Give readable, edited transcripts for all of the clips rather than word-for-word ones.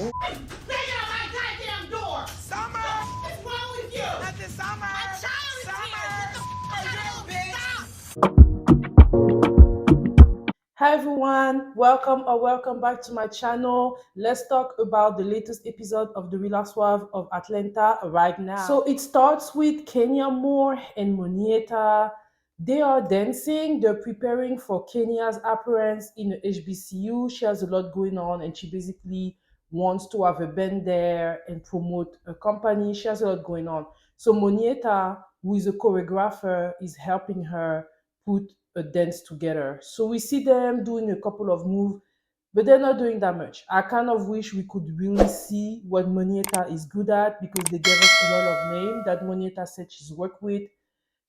Banging on my goddamn door! Summer! What's wrong with you? Nothing, Summer! A child is here! Stop! Hi everyone, welcome back to my channel. Let's talk about the latest episode of the Real Housewives of Atlanta right now. So it starts with Kenya Moore and Monyetta. They are dancing, they're preparing for Kenya's appearance in the HBCU. She has a lot going on and she basically wants to have a band there and promote a company. She has a lot going on. So Monyetta, who is a choreographer, is helping her put a dance together. So we see them doing a couple of moves, but they're not doing that much. I kind of wish we could really see what Monyetta is good at because they gave us a lot of names that Monyetta said she's worked with.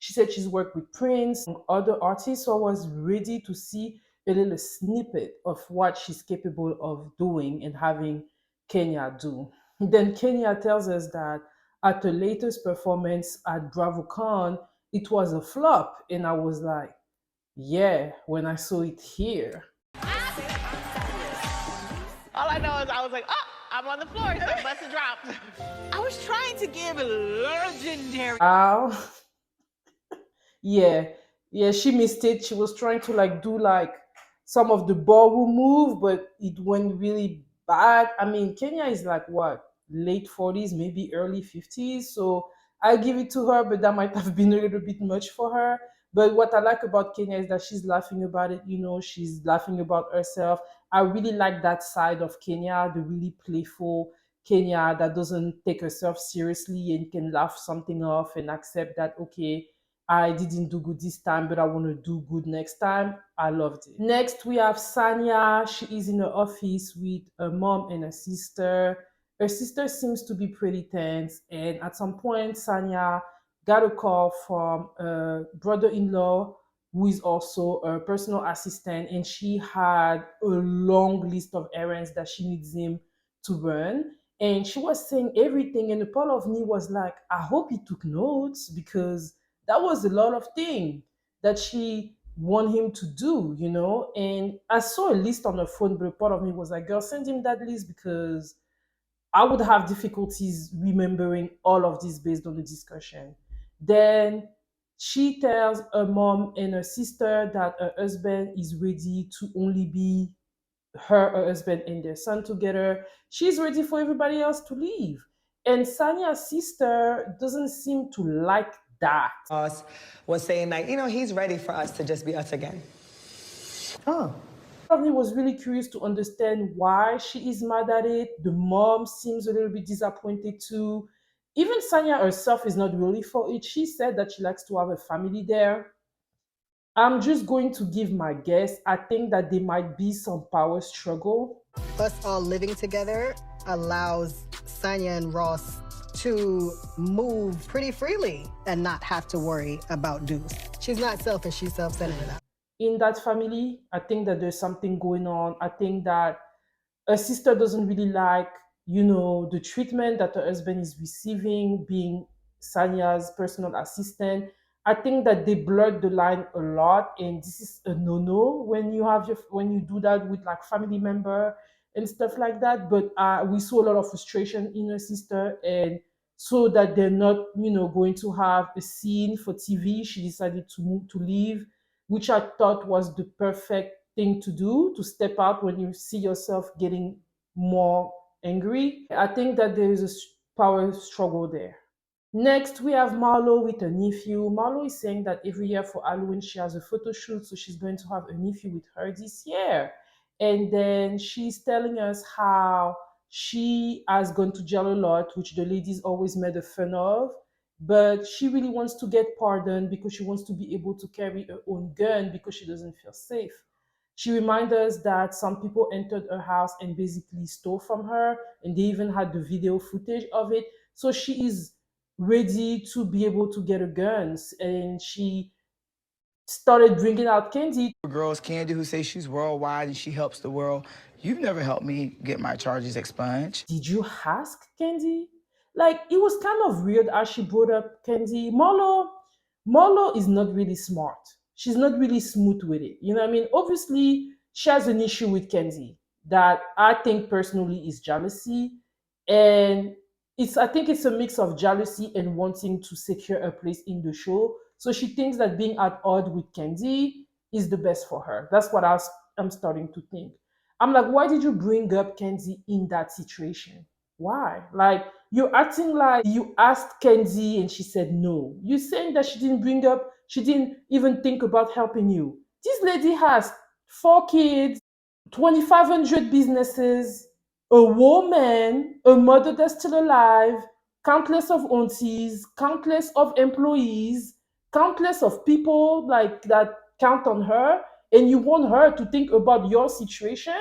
She said she's worked with Prince and other artists, so I was ready to see a little snippet of what she's capable of doing and having Kenya do. Then Kenya tells us that at the latest performance at BravoCon, it was a flop, and I was like, yeah, when I saw it here. All I know is I was like, oh, I'm on the floor, so busted dropped. I was trying to give legendary. Ow. Yeah, yeah, she missed it. She was trying to like do like some of the ballroom move, but it went really bad. I mean, Kenya is like what, late 40s, maybe early 50s. So I give it to her, but that might have been a little bit much for her. But what I like about Kenya is that she's laughing about it, she's laughing about herself. I really like that side of Kenya, the really playful Kenya that doesn't take herself seriously and can laugh something off and accept that, okay, I didn't do good this time, but I want to do good next time. I loved it. Next, we have Sanya. She is in the office with her mom and her sister. Her sister seems to be pretty tense, and at some point, Sanya got a call from a brother-in-law who is also a personal assistant, and she had a long list of errands that she needs him to run. And she was saying everything, and a part of me was like, I hope he took notes because that was a lot of things that she want him to do. And I saw a list on her phone, but a part of me was like, girl, send him that list because I would have difficulties remembering all of this based on the discussion. Then she tells her mom and her sister that her husband is ready to only be her husband and their son together. She's ready for everybody else to leave. And Sanya's sister doesn't seem to like that. Boss was saying like, he's ready for us to just be us again. Oh. Probably was really curious to understand why she is mad at it. The mom seems a little bit disappointed too. Even Sanya herself is not really for it. She said that she likes to have a family there. I'm just going to give my guess. I think that there might be some power struggle. Us all living together allows Sanya and Ross to move pretty freely and not have to worry about dues. She's not selfish, she's self-centered. In that family, I think that there's something going on. I think that her sister doesn't really like, the treatment that her husband is receiving, being Sanya's personal assistant. I think that they blurred the line a lot, and this is a no-no when you do that with like family member and stuff like that. But we saw a lot of frustration in her sister, and so that they're not, going to have a scene for TV, she decided to leave, which I thought was the perfect thing to do, to step out when you see yourself getting more angry. I think that there is a power struggle there. Next, we have Marlo with her nephew. Marlo is saying that every year for Halloween she has a photo shoot, so she's going to have a nephew with her this year. And then she's telling us how she has gone to jail a lot, which the ladies always made a fun of. But she really wants to get pardoned because she wants to be able to carry her own gun because she doesn't feel safe. She reminds us that some people entered her house and basically stole from her, and they even had the video footage of it. So she is ready to be able to get her guns, and she started bringing out Kandi. Girls, Kandi, who say she's worldwide and she helps the world. You've never helped me get my charges expunged. Did you ask Kandi? Like, it was kind of weird as she brought up Kandi. Marlo is not really smart. She's not really smooth with it. You know what I mean? Obviously, she has an issue with Kandi. that I think personally is jealousy. And I think it's a mix of jealousy and wanting to secure a place in the show. So she thinks that being at odds with Kandi is the best for her. That's what I'm starting to think. I'm like, why did you bring up Kandi in that situation? Why? Like, you're acting like you asked Kandi and she said no. You're saying that she didn't even think about helping you. This lady has 4 kids, 2,500 businesses, a woman, a mother that's still alive, countless of aunties, countless of employees, countless of people like that count on her, and you want her to think about your situation?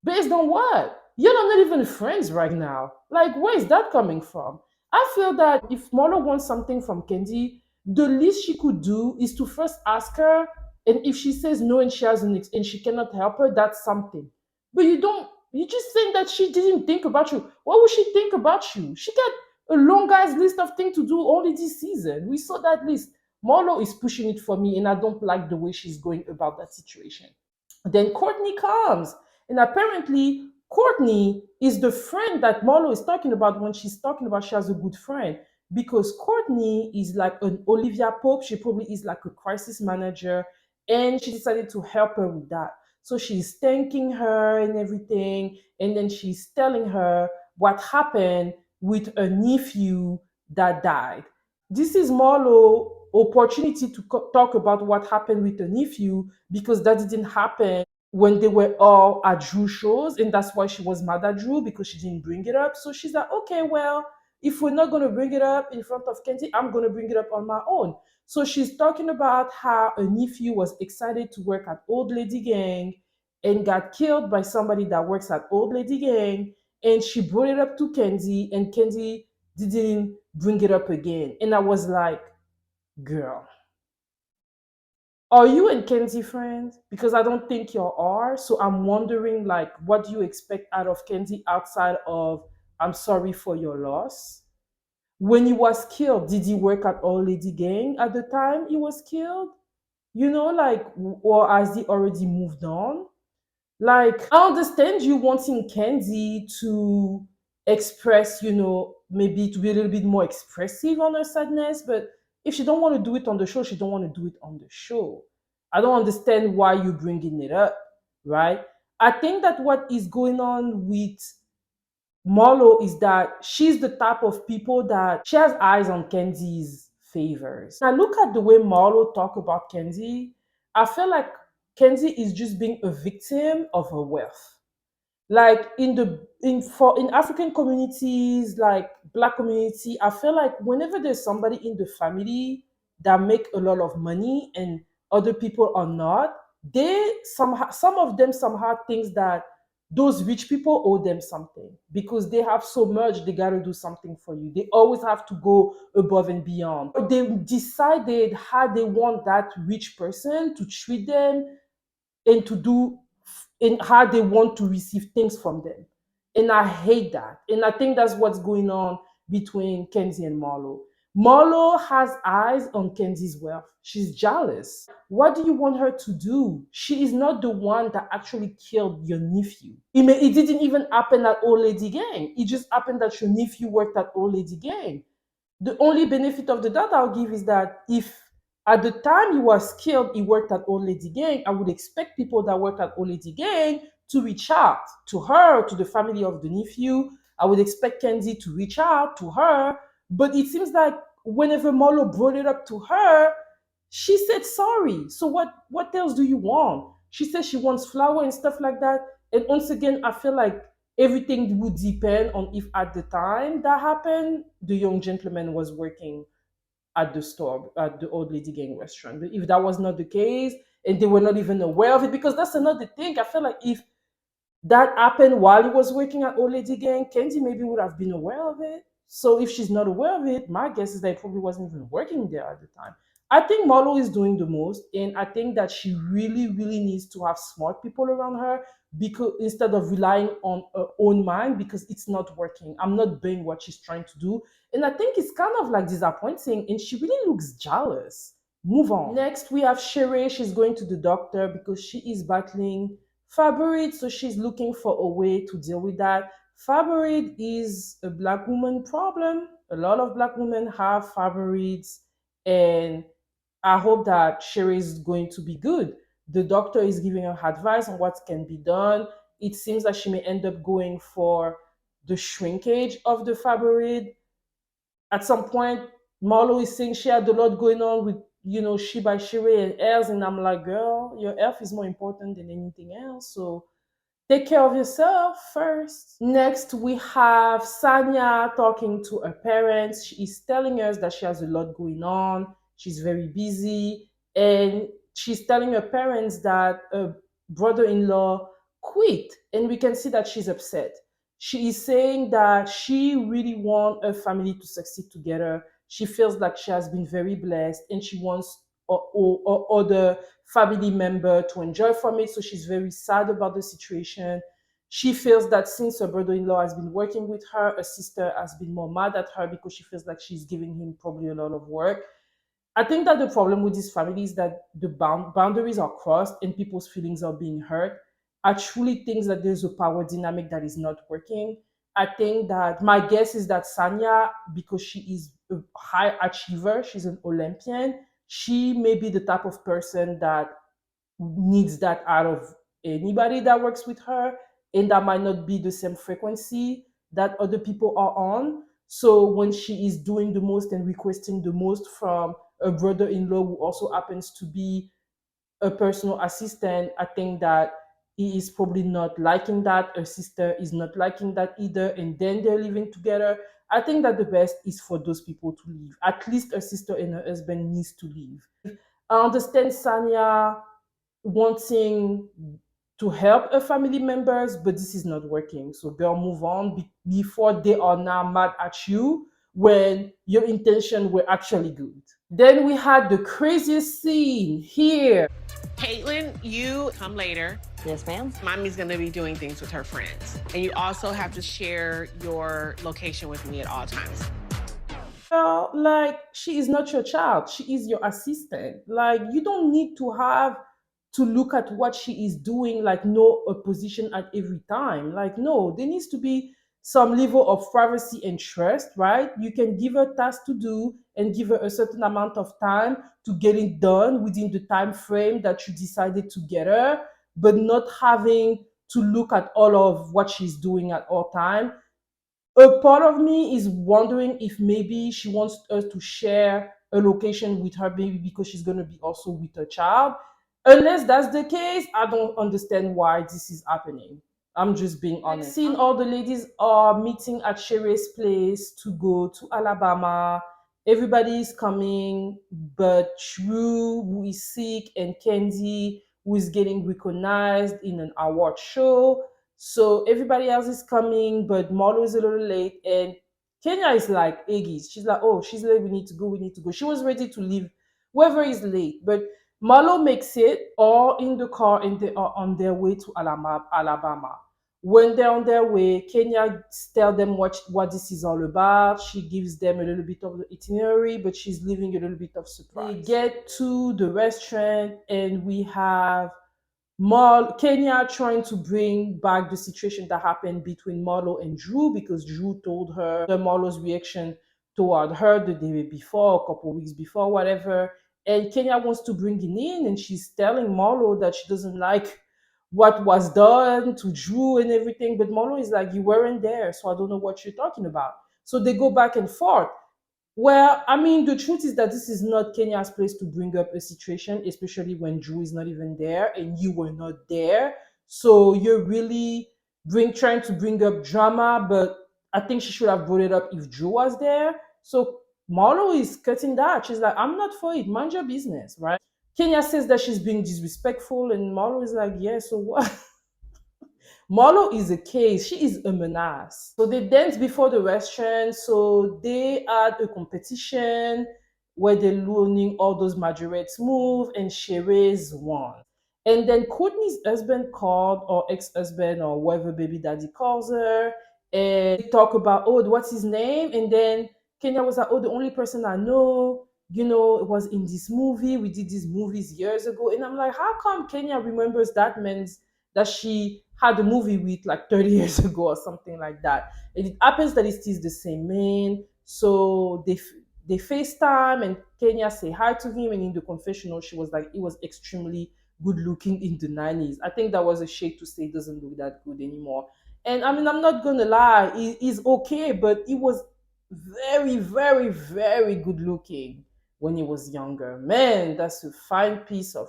Based on what? You're not even friends right now. Like, where is that coming from? I feel that if Marlo wants something from Kendi, the least she could do is to first ask her, and if she says no and she has and she cannot help her, that's something. But you don't. You just saying that she didn't think about you. What would she think about you? She got a long ass list of things to do only this season. We saw that list. Marlo is pushing it for me, and I don't like the way she's going about that situation. Then Courtney comes, and apparently Courtney is the friend that Marlo is talking about when she's talking about she has a good friend. Because Courtney is like an Olivia Pope, she probably is like a crisis manager, and she decided to help her with that. So she's thanking her and everything, and then she's telling her what happened with a nephew that died. This is Marlo opportunity to talk about what happened with the nephew, because that didn't happen when they were all at Drew shows, and that's why she was mad at Drew, because she didn't bring it up. So she's like, okay, well, if we're not gonna bring it up in front of Kenzie, I'm gonna bring it up on my own. So she's talking about how a nephew was excited to work at Old Lady Gang and got killed by somebody that works at Old Lady Gang, and she brought it up to Kenzie, and Kenzie didn't bring it up again. And I was like, girl, are you and Kenzie friends? Because I don't think you are. So I'm wondering, like, what do you expect out of Kenzie outside of I'm sorry for your loss? When he was killed, did he work at All Lady Gang at the time he was killed? Like, or has he already moved on? Like, I understand you wanting Candy to express, maybe to be a little bit more expressive on her sadness, but if she don't want to do it on the show, she don't want to do it on the show. I don't understand why you bringing it up, right? I think that what is going on with Marlo is that she's the type of people that she has eyes on Kenzi's favors. I look at the way Marlo talk about Kenzie, I feel like Kenzie is just being a victim of her wealth. Like in African communities, like black community, I feel like whenever there's somebody in the family that make a lot of money and other people are not, they somehow some of them somehow thinks that those rich people owe them something because they have so much, they gotta do something for you. They always have to go above and beyond. They decided how they want that rich person to treat them and to do in how they want to receive things from them. And I hate that. And I think that's what's going on between Kenzie and Marlo. Marlo has eyes on Kenzie's wealth. She's jealous. What do you want her to do? She is not the one that actually killed your nephew. It didn't even happen at Old Lady Gang. It just happened that your nephew worked at Old Lady Gang. The only benefit of the doubt I'll give is that if at the time he was killed, he worked at Old Lady Gang, I would expect people that work at Old Lady Gang to reach out to her, to the family of the nephew. I would expect Kenzie to reach out to her. But it seems like whenever Marlo brought it up to her, she said sorry. So what else do you want? She says she wants flour and stuff like that. And once again, I feel like everything would depend on if at the time that happened, the young gentleman was working at the store, at the Old Lady Gang restaurant. But if that was not the case and they were not even aware of it, because that's another thing. I feel like if that happened while he was working at Old Lady Gang, Kenzie maybe would have been aware of it. So if she's not aware of it, my guess is that he probably wasn't even working there at the time. I think Marlo is doing the most, and I think that she really, really needs to have smart people around her because instead of relying on her own mind, because it's not working. I'm not doing what she's trying to do, and I think it's kind of like disappointing. And she really looks jealous. Move on. Next, we have Sheree. She's going to the doctor because she is battling fibroid, so she's looking for a way to deal with that. Fibroid is a black woman problem. A lot of black women have fibroids, and I hope that Sheree is going to be good. The doctor is giving her advice on what can be done. It seems that she may end up going for the shrinkage of the fibroid. At some point, Marlo is saying she had a lot going on with, she by Sheree and else, and I'm like, girl, your health is more important than anything else. So take care of yourself first. Next, we have Sanya talking to her parents. She is telling us that she has a lot going on. She's very busy. And she's telling her parents that her brother in law quit. And we can see that she's upset. She is saying that she really wants her family to succeed together. She feels like she has been very blessed and she wants other family member to enjoy from it. So she's very sad about the situation. She feels that since her brother-in-law has been working with her sister has been more mad at her because she feels like she's giving him probably a lot of work. I think that the problem with this family is that the boundaries are crossed and people's feelings are being hurt. I truly think that there's a power dynamic that is not working. I think that my guess is that Sanya, because she is a high achiever, she's an Olympian, she may be the type of person that needs that out of anybody that works with her, and that might not be the same frequency that other people are on. So when she is doing the most and requesting the most from a brother-in-law who also happens to be a personal assistant, I think that he is probably not liking that. Her sister is not liking that either, and then they're living together. I think that the best is for those people to leave. At least her sister and her husband needs to leave. I understand Sanya wanting to help her family members, but this is not working. So, girl, move on before they are now mad at you when your intention were actually good. Then we had the craziest scene here. Caitlin, you come later. Yes, ma'am. Mommy's gonna be doing things with her friends. And you also have to share your location with me at all times. Well, like, she is not your child. She is your assistant. Like, you don't need to have to look at what she is doing, like, know a position at every time. Like, no, there needs to be some level of privacy and trust, right? You can give her tasks to do and give her a certain amount of time to get it done within the time frame that you decided to get her, but not having to look at all of what she's doing at all time. A part of me is wondering if maybe she wants us to share a location with her baby because she's going to be also with her child. Unless that's the case, I don't understand why this is happening. I'm just being honest. Seeing all the ladies are meeting at Sheree's place to go to Alabama. Everybody is coming, but Drew, who is sick, and Kandi, who is getting recognized in an award show. So everybody else is coming, but Marlo is a little late, and Kenya is like Iggy. She's like, oh, she's late. We need to go. We need to go. She was ready to leave. Whoever is late, but Marlo makes it all in the car, and they are on their way to Alabama. When they're on their way, Kenya tells them what this is all about. She gives them a little bit of the itinerary, but she's leaving a little bit of surprise. They get to the restaurant, and we have Kenya trying to bring back the situation that happened between Marlo and Drew, because Drew told her the Marlo's reaction toward her the day before, a couple weeks before, whatever. And Kenya wants to bring it in, and she's telling Marlo that she doesn't like what was done to Drew and everything. But Marlo is like, you weren't there, so I don't know what you're talking about. So they go back and forth. Well, I mean, the truth is that this is not Kenya's place to bring up a situation, especially when Drew is not even there and you were not there. So you're really trying to bring up drama, but I think she should have brought it up if Drew was there. So Marlo is cutting that. She's like, I'm not for it. Mind your business, right? Kenya says that she's being disrespectful, and Marlo is like, yeah, so what? Marlo is a case. She is a menace. So they dance before the restaurant. So they had a competition where they're learning all those majorettes move, and Sheree's won. And then Courtney's husband called, or ex-husband, or whatever baby daddy calls her, and they talk about, oh, what's his name? And then Kenya was like, oh, the only person I know, it was in this movie. We did these movies years ago. And I'm like, how come Kenya remembers that man's that she had a movie with like 30 years ago or something like that. And it happens that it is the same man. So they FaceTime and Kenya say hi to him. And in the confessional, she was like, he was extremely good looking in the 90s. I think that was a shade to say he doesn't look that good anymore. And I mean, I'm not gonna lie, he's okay, but he was very, very, very good looking when he was younger. Man, that's a fine piece of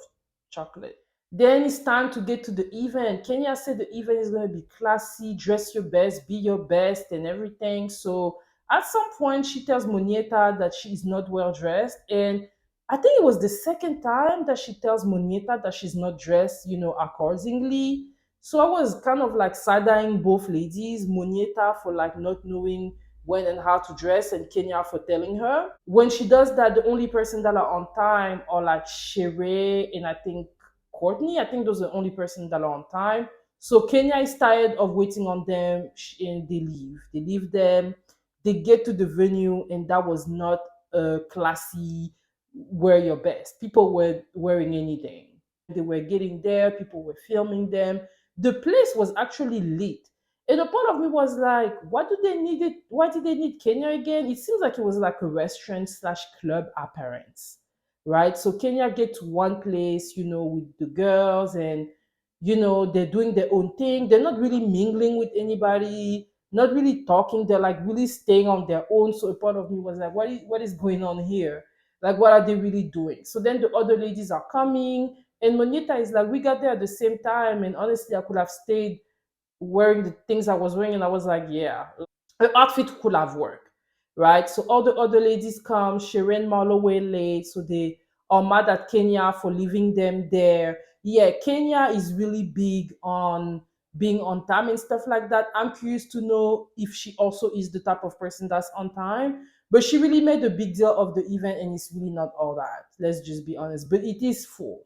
chocolate. Then it's time to get to the event. Kenya said the event is going to be classy, dress your best, be your best, and everything. So at some point, she tells Monyetta that she is not well dressed. And I think it was the second time that she tells Monyetta that she's not dressed, accordingly. So I was kind of like side eyeing both ladies, Monyetta for like not knowing when and how to dress, and Kenya for telling her. When she does that, the only person that are on time are like Sheree and I think Courtney. I think those are the only person that are on time. So Kenya is tired of waiting on them and they leave. They leave them. They get to the venue and that was not a classy wear your best. People were wearing anything. They were getting there, people were filming them. The place was actually lit. And a part of me was like, what do they need it? Why did they need Kenya again? It seems like it was like a restaurant slash club appearance, right? So Kenya get to one place, with the girls and, they're doing their own thing. They're not really mingling with anybody, not really talking. They're like really staying on their own. So a part of me was like, what is going on here? Like, what are they really doing? So then the other ladies are coming, and Monyetta is like, we got there at the same time. And honestly, I could have stayed wearing the things I was wearing, and I was like, yeah, the outfit could have worked, right? So all the other ladies come. Sheree and Marlo were late, so they are mad at Kenya for leaving them there. Yeah, Kenya is really big on being on time and stuff like that. I'm curious to know if she also is the type of person that's on time. But she really made a big deal of the event, and it's really not all that. Let's just be honest. But it is full.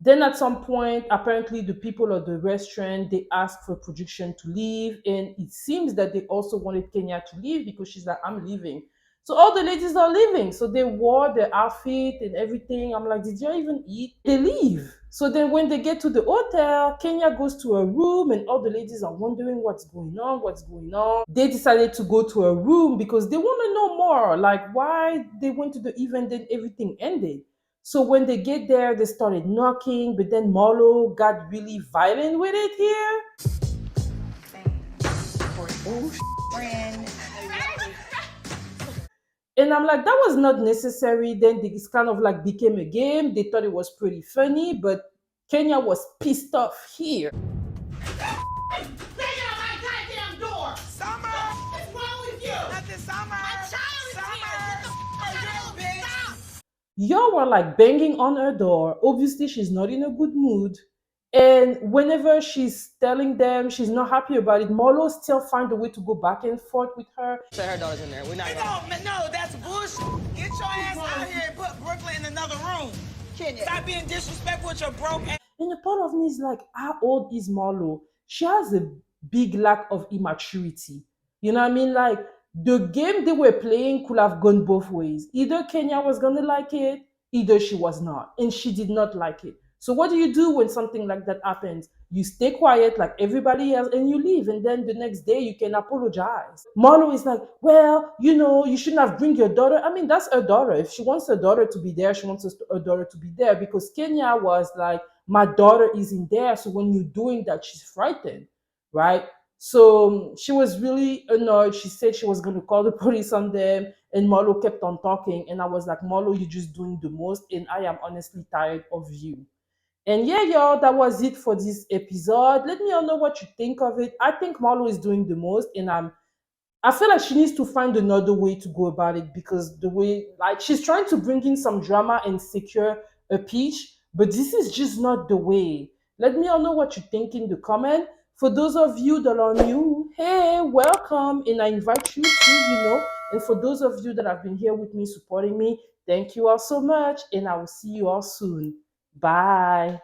Then at some point, apparently the people of the restaurant they asked for production to leave, and it seems that they also wanted Kenya to leave because she's like, "I'm leaving." So all the ladies are leaving. So they wore their outfit and everything. I'm like, did you even eat? They leave. So then when they get to the hotel, Kenya goes to a room and all the ladies are wondering what's going on, what's going on. They decided to go to a room because they want to know more, like why they went to the event, then everything ended. So when they get there, they started knocking, but then Marlo got really violent with it here. And I'm like, that was not necessary. Then it's kind of like became a game. They thought it was pretty funny, but Kenya was pissed off here. Banging on my goddamn door! Summer! What's wrong with you? Nothing, Summer! My child is here! Get the f out! Stop! Y'all were like banging on her door. Obviously, she's not in a good mood. And whenever she's telling them she's not happy about it, Marlo still find a way to go back and forth with her. So her daughter's in there. We're not gonna... No, that's bullshit. Get your ass out here and put Brooklyn in another room. Stop being disrespectful with your broke ass. And a part of me is like, how old is Marlo? She has a big lack of immaturity. You know what I mean? Like, the game they were playing could have gone both ways. Either Kenya was going to like it, either she was not. And she did not like it. So, what do you do when something like that happens? You stay quiet like everybody else and you leave. And then the next day you can apologize. Marlo is like, well, you shouldn't have bring your daughter. I mean, that's her daughter. If she wants her daughter to be there, she wants her daughter to be there. Because Kenya was like, my daughter isn't there. So when you're doing that, she's frightened, right? So she was really annoyed. She said she was going to call the police on them. And Marlo kept on talking. And I was like, Marlo, you're just doing the most. And I am honestly tired of you. And yeah, y'all, that was it for this episode. Let me all know what you think of it. I think Marlo is doing the most. And I feel like she needs to find another way to go about it because the way, like, she's trying to bring in some drama and secure a peach, but this is just not the way. Let me all know what you think in the comment. For those of you that are new, hey, welcome, and I invite you to. And for those of you that have been here with me, supporting me, thank you all so much, and I will see you all soon. Bye.